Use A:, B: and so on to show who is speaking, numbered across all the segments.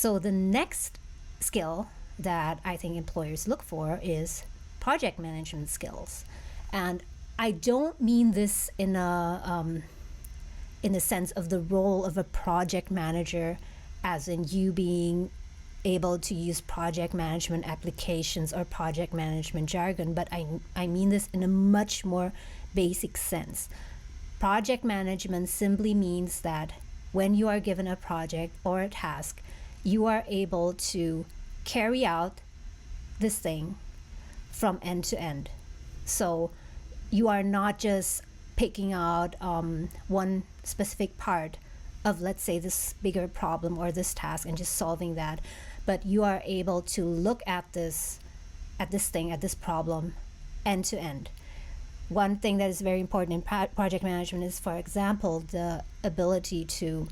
A: So the next skill that I think employers look for is project management skills. And I don't mean this in the sense of the role of a project manager, as in you being able to use project management applications or project management jargon, but I mean this in a much more basic sense. Project management simply means that when you are given a project or a task, you are able to carry out this thing from end to end. So you are not just picking out one specific part of, let's say, this bigger problem or this task and just solving that, but you are able to look at this problem end to end. One thing that is very important in project management is, for example, the ability to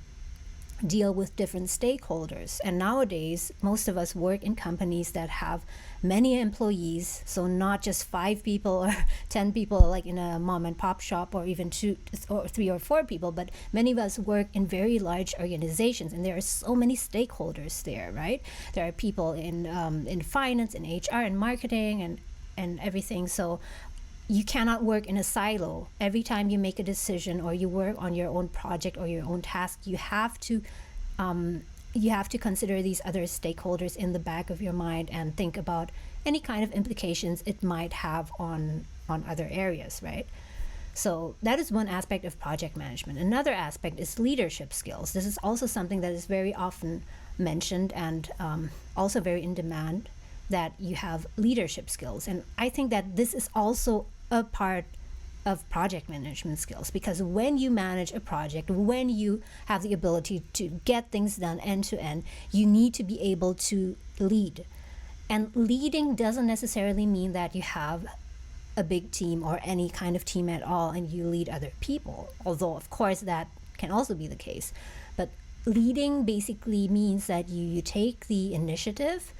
A: deal with different stakeholders. And nowadays, most of us work in companies that have many employees, so not just 5 people or 10 people like in a mom and pop shop, or even 2 or 3 or 4 people, but many of us work in very large organizations, and there are so many stakeholders there, right? There are people in finance, in HR, and marketing, and everything. So you cannot work in a silo. Every time you make a decision or you work on your own project or your own task, you have to consider these other stakeholders in the back of your mind and think about any kind of implications it might have on other areas, right? So that is one aspect of project management. Another aspect is leadership skills. This is also something that is very often mentioned and also very in demand, that you have leadership skills. And I think that this is also a part of project management skills, because when you manage a project, when you have the ability to get things done end to end, you need to be able to lead. And leading doesn't necessarily mean that you have a big team or any kind of team at all and you lead other people, although of course that can also be the case. But leading basically means that you take the initiative,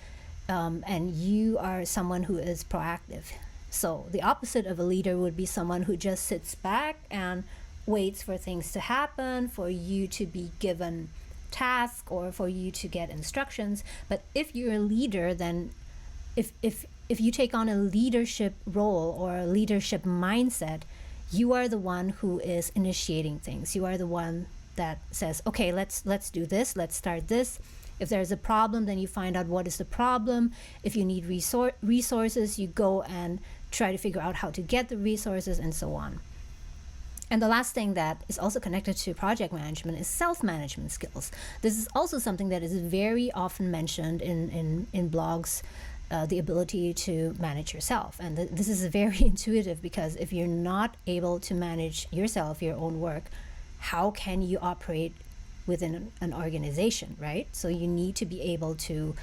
A: and you are someone who is proactive. So the opposite of a leader would be someone who just sits back and waits for things to happen, for you to be given tasks or for you to get instructions. But if you're a leader, then if you take on a leadership role or a leadership mindset, you are the one who is initiating things. You are the one that says, okay, let's do this, let's start this. If there's a problem, then you find out what is the problem. If you need resources, you go and try to figure out how to get the resources, and so on. And the last thing that is also connected to project management is self-management skills. This is also something that is very often mentioned in blogs, the ability to manage yourself. And this is very intuitive, because if you're not able to manage yourself, your own work, how can you operate within an organization, right? So you need to be able to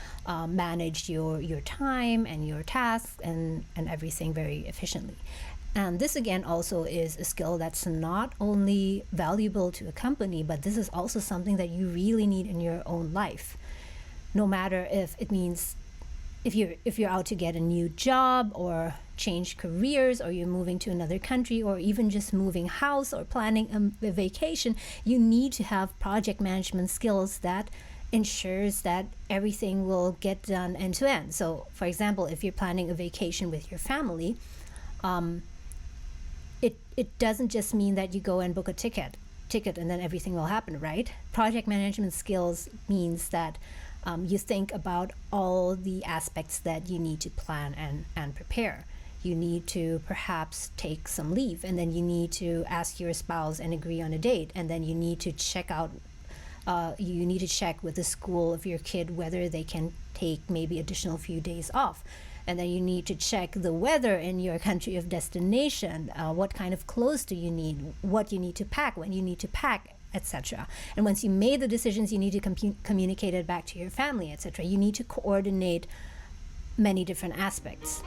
A: manage your time and your tasks and everything very efficiently. And this again also is a skill that's not only valuable to a company, but this is also something that you really need in your own life. No matter if it means if you're out to get a new job or change careers, or you're moving to another country, or even just moving house or planning a vacation, you need to have project management skills that ensures that everything will get done end to end. So for example, if you're planning a vacation with your family, it doesn't just mean that you go and book a ticket and then everything will happen, right? Project management skills means that you think about all the aspects that you need to plan and prepare. You need to perhaps take some leave, and then you need to ask your spouse and agree on a date, and then you need to check with the school of your kid whether they can take maybe additional few days off. And then you need to check the weather in your country of destination, what kind of clothes do you need, what you need to pack, when you need to pack, etc. And once you made the decisions, you need to communicate it back to your family, etc. You need to coordinate many different aspects.